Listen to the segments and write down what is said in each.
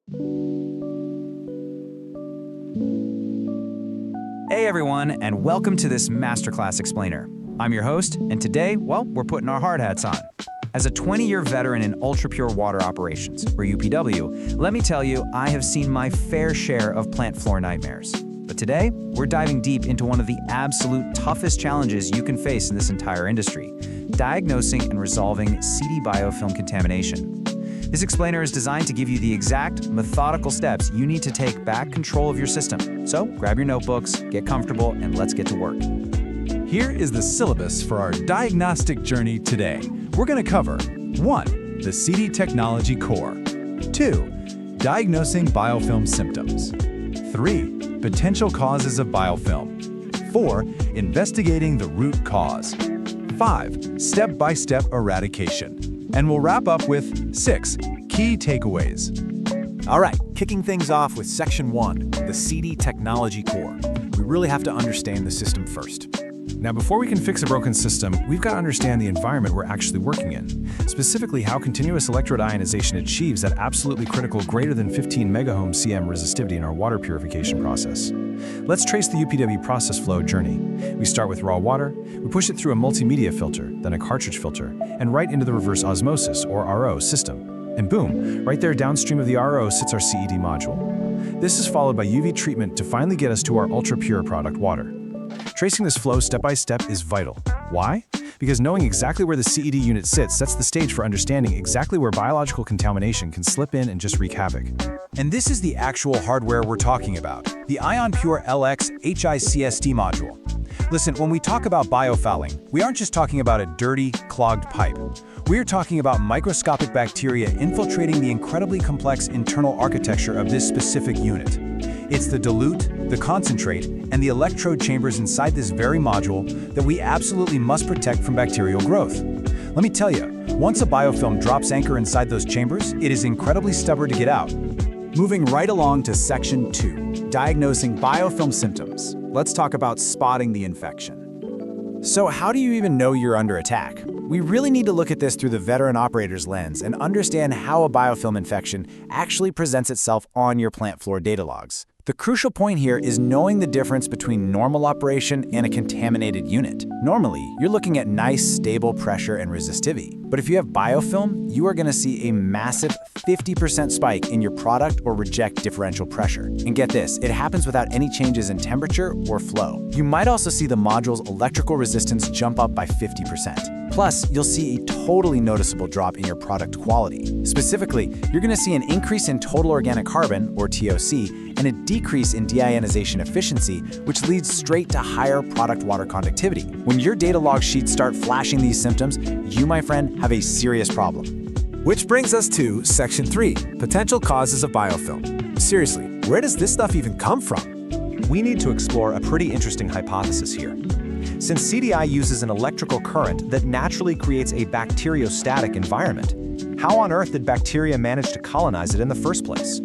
Hey everyone, and welcome to this Masterclass Explainer. I'm your host, and today, well, we're putting our hard hats on. As a 20-year veteran in ultra-pure water operations, or UPW, let me tell you, I have seen my fair share of plant floor nightmares. But today, we're diving deep into one of the absolute toughest challenges you can face in this entire industry, diagnosing and resolving CEDI biofilm contamination. This explainer is designed to give you the exact, methodical steps you need to take back control of your system. So grab your notebooks, get comfortable, and let's get to work. Here is the syllabus for our diagnostic journey today. We're going to cover 1. The CEDI technology core. 2. Diagnosing biofilm symptoms. 3. Potential causes of biofilm. 4. Investigating the root cause. 5. Step-by-step eradication. And we'll wrap up with 6. Key takeaways. All right, kicking things off with Section 1, the CEDI technology core. We really have to understand the system first. Now, before we can fix a broken system, we've got to understand the environment we're actually working in, specifically how continuous electrode ionization achieves that absolutely critical greater than 15 megaohm cm resistivity in our water purification process. Let's trace the UPW process flow journey. We start with raw water, we push it through a multimedia filter, then a cartridge filter, and right into the reverse osmosis, or RO, system. And boom, right there downstream of the RO sits our CED module. This is followed by UV treatment to finally get us to our ultra-pure product water. Tracing this flow step by step is vital. Why? Because knowing exactly where the CED unit sits sets the stage for understanding exactly where biological contamination can slip in and just wreak havoc. And this is the actual hardware we're talking about, the IonPure LX HICSD module. Listen, when we talk about biofouling, we aren't just talking about a dirty, clogged pipe. We're talking about microscopic bacteria infiltrating the incredibly complex internal architecture of this specific unit. It's the dilute, the concentrate, and the electrode chambers inside this very module that we absolutely must protect from bacterial growth. Let me tell you, once a biofilm drops anchor inside those chambers, it is incredibly stubborn to get out. Moving right along to Section 2, diagnosing biofilm symptoms. Let's talk about spotting the infection. So how do you even know you're under attack? We really need to look at this through the veteran operator's lens and understand how a biofilm infection actually presents itself on your plant floor data logs. The crucial point here is knowing the difference between normal operation and a contaminated unit. Normally, you're looking at nice, stable pressure and resistivity. But if you have biofilm, you are going to see a massive 50% spike in your product or reject differential pressure. And get this, it happens without any changes in temperature or flow. You might also see the module's electrical resistance jump up by 50%. Plus, you'll see a totally noticeable drop in your product quality. Specifically, you're going to see an increase in total organic carbon, or TOC, and a decrease in deionization efficiency, which leads straight to higher product water conductivity. When your data log sheets start flashing these symptoms, you, my friend, have a serious problem. Which brings us to Section 3, potential causes of biofilm. Seriously, where does this stuff even come from? We need to explore a pretty interesting hypothesis here. Since CDI uses an electrical current that naturally creates a bacteriostatic environment, how on earth did bacteria manage to colonize it in the first place?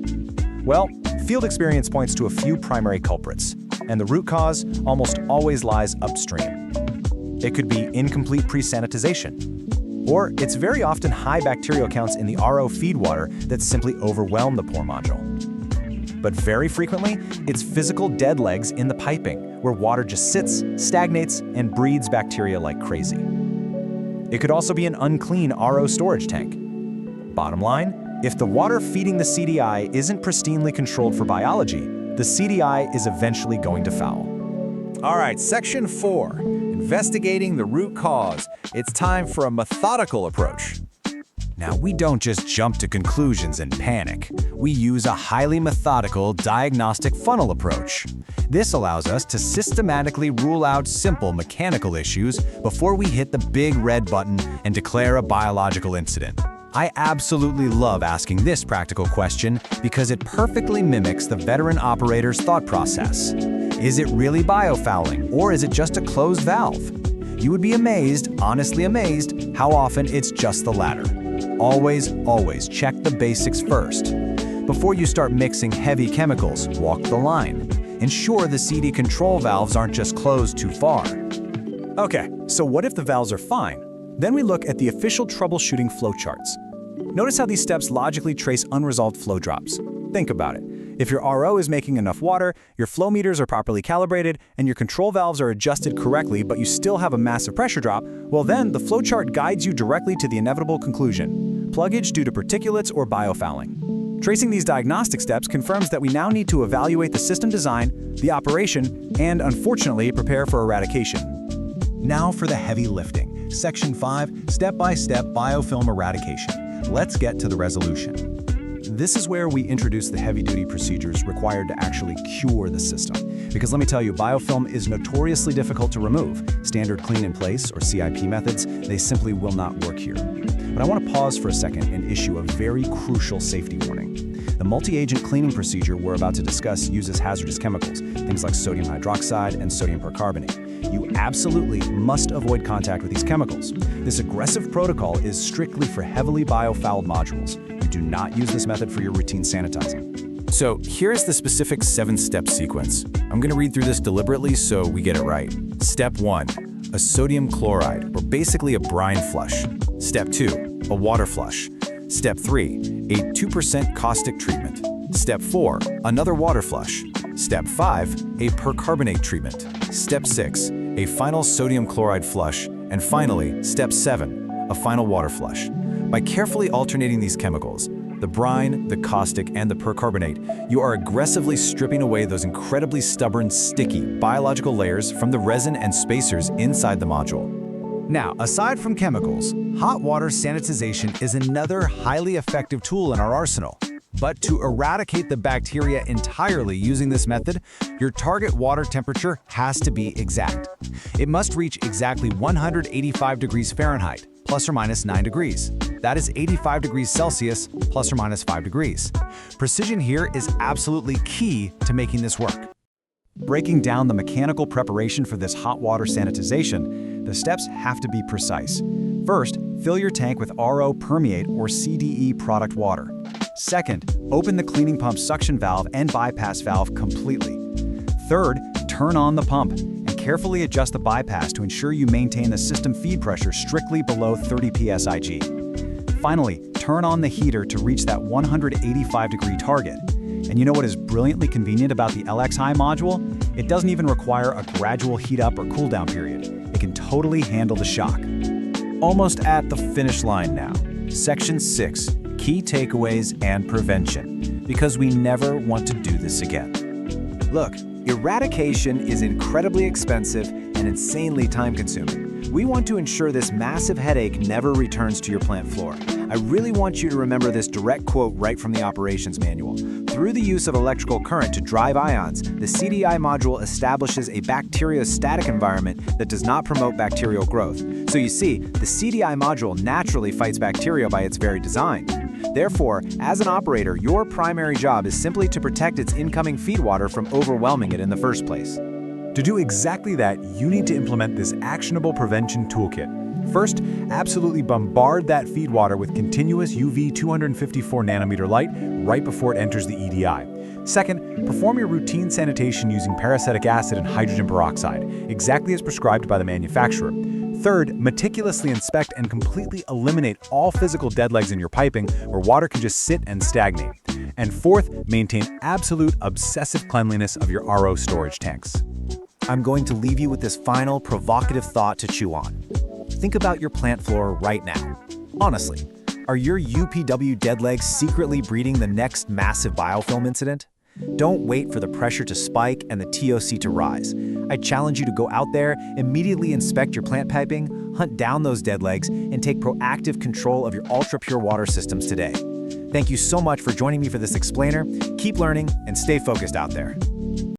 Well, field experience points to a few primary culprits, and the root cause almost always lies upstream. It could be incomplete pre-sanitization, or it's very often high bacterial counts in the RO feed water that simply overwhelm the poor module. But very frequently, it's physical dead legs in the piping, where water just sits, stagnates, and breeds bacteria like crazy. It could also be an unclean RO storage tank. Bottom line, if the water feeding the CDI isn't pristinely controlled for biology, the CDI is eventually going to foul. All right, Section 4, investigating the root cause. It's time for a methodical approach. Now, we don't just jump to conclusions and panic. We use a highly methodical diagnostic funnel approach. This allows us to systematically rule out simple mechanical issues before we hit the big red button and declare a biological incident. I absolutely love asking this practical question because it perfectly mimics the veteran operator's thought process. Is it really biofouling, or is it just a closed valve? You would be amazed, honestly amazed, how often it's just the latter. Always, always check the basics first. Before you start mixing heavy chemicals, walk the line. Ensure the CEDI control valves aren't just closed too far. Okay, so what if the valves are fine? Then we look at the official troubleshooting flowcharts. Notice how these steps logically trace unresolved flow drops. Think about it. If your RO is making enough water, your flow meters are properly calibrated, and your control valves are adjusted correctly but you still have a massive pressure drop, well then the flowchart guides you directly to the inevitable conclusion: pluggage due to particulates or biofouling. Tracing these diagnostic steps confirms that we now need to evaluate the system design, the operation, and unfortunately prepare for eradication. Now for the heavy lifting. Section 5, Step-by-Step Biofilm Eradication. Let's get to the resolution. This is where we introduce the heavy-duty procedures required to actually cure the system. Because let me tell you, biofilm is notoriously difficult to remove. Standard clean-in-place, or CIP methods, they simply will not work here. But I want to pause for a second and issue a very crucial safety warning. The multi-agent cleaning procedure we're about to discuss uses hazardous chemicals, things like sodium hydroxide and sodium percarbonate. You absolutely must avoid contact with these chemicals. This aggressive protocol is strictly for heavily biofouled modules. You do not use this method for your routine sanitizing. So here's the specific 7-step sequence. I'm going to read through this deliberately so we get it right. Step 1, a sodium chloride, or basically a brine flush. Step 2, a water flush. Step 3, a 2% caustic treatment. Step 4, another water flush. Step 5, a percarbonate treatment. Step 6, a final sodium chloride flush. And finally, Step 7, a final water flush. By carefully alternating these chemicals, the brine, the caustic, and the percarbonate, you are aggressively stripping away those incredibly stubborn, sticky biological layers from the resin and spacers inside the module. Now, aside from chemicals, hot water sanitization is another highly effective tool in our arsenal. But to eradicate the bacteria entirely using this method, your target water temperature has to be exact. It must reach exactly 185 degrees Fahrenheit, plus or minus 9 degrees. That is 85 degrees Celsius, plus or minus 5 degrees. Precision here is absolutely key to making this work. Breaking down the mechanical preparation for this hot water sanitization, the steps have to be precise. First, fill your tank with RO permeate or CDE product water. Second, open the cleaning pump suction valve and bypass valve completely. Third, turn on the pump and carefully adjust the bypass to ensure you maintain the system feed pressure strictly below 30 psig. Finally, turn on the heater to reach that 185-degree target. And you know what is brilliantly convenient about the LX High module? It doesn't even require a gradual heat up or cool down period. It can totally handle the shock. Almost at the finish line now. Section 6, Key Takeaways and Prevention, because we never want to do this again. Look, eradication is incredibly expensive and insanely time-consuming. We want to ensure this massive headache never returns to your plant floor. I really want you to remember this direct quote right from the operations manual. Through the use of electrical current to drive ions, the CDI module establishes a bacteriostatic environment that does not promote bacterial growth. So you see, the CDI module naturally fights bacteria by its very design. Therefore, as an operator, your primary job is simply to protect its incoming feed water from overwhelming it in the first place. To do exactly that, you need to implement this actionable prevention toolkit. First, absolutely bombard that feed water with continuous UV 254 nanometer light right before it enters the EDI. Second, perform your routine sanitation using peracetic acid and hydrogen peroxide, exactly as prescribed by the manufacturer. Third, meticulously inspect and completely eliminate all physical dead legs in your piping where water can just sit and stagnate. And fourth, maintain absolute obsessive cleanliness of your RO storage tanks. I'm going to leave you with this final provocative thought to chew on. Think about your plant floor right now. Honestly, are your UPW dead legs secretly breeding the next massive biofilm incident? Don't wait for the pressure to spike and the TOC to rise. I challenge you to go out there, immediately inspect your plant piping, hunt down those dead legs, and take proactive control of your ultra-pure water systems today. Thank you so much for joining me for this explainer. Keep learning and stay focused out there.